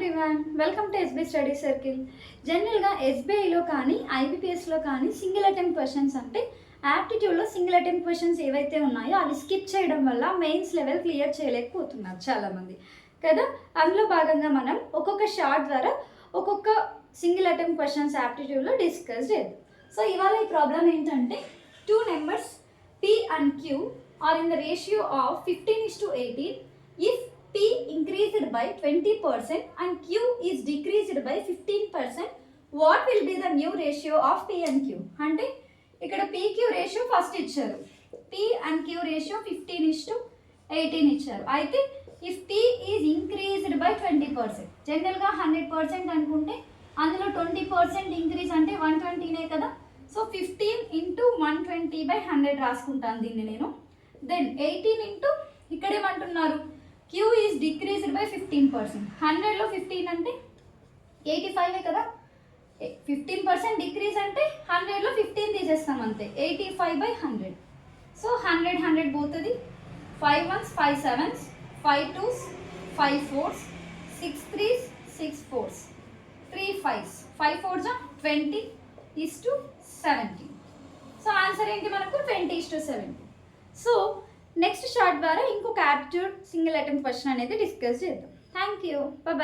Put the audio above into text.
Everyone, welcome to SB study circle. జనరల్గా ఎస్బీఐలో కానీ ఐబీపీఎస్లో కానీ సింగిల్ అటెంప్ట్ క్వశ్చన్స్ అంటే యాప్టిట్యూడ్లో సింగిల్ అటెంప్ట్ క్వశ్చన్స్ ఏవైతే ఉన్నాయో అవి స్కిప్ చేయడం వల్ల మెయిన్స్ లెవెల్ క్లియర్ చేయలేకపోతున్నారు చాలామంది కదా. అందులో భాగంగా మనం ఒక్కొక్క షార్ట్ ద్వారా ఒక్కొక్క సింగిల్ అటెంప్ట్ క్వశ్చన్స్ యాప్టిట్యూడ్లో డిస్కస్ చేద్దాం. సో ఇవాళ ఈ ప్రాబ్లం ఏంటంటే 2 numbers P and Q are in the ratio of 15:18 if P increased by 20% and Q is decreased by 15%, what will be the new ratio of P and Q? అంటే ఇక్కడ PQ ratio first ఇచ్చారు, P and Q ratio 15:18 ఇచ్చారు. అయితే if P is increased by 20%, జనరల్గా 100% అనుకుంటే అందులో 20% increase అంటే 120నే కదా. సో 15 into 120/100 రాసుకుంటాను దీన్ని నేను. దెన్ 18 into ఇక్కడ ఏమంటున్నారు, Q ఈజ్ డిక్రీజ్డ్ బై 15%. 100లో 15 అంటే 85 కదా. 15% డిక్రీజ్ అంటే 100లో 15 తీసేస్తాం అంతే, 85/100. సో 100 పోతుంది. 5 1s 5 7s 5 2s 5 4s 6 3s 6 4s 3 5s 5 4s 20:17. So answer ఏంటి మనకు 20:17. సో నెక్స్ట్ షార్ట్ ద్వారా ఇంకొక యాప్టిట్యూడ్ సింగిల్ అటెంప్ట్ క్వశ్చన్ అనేది డిస్కస్ చేద్దాం. Thank you, bye.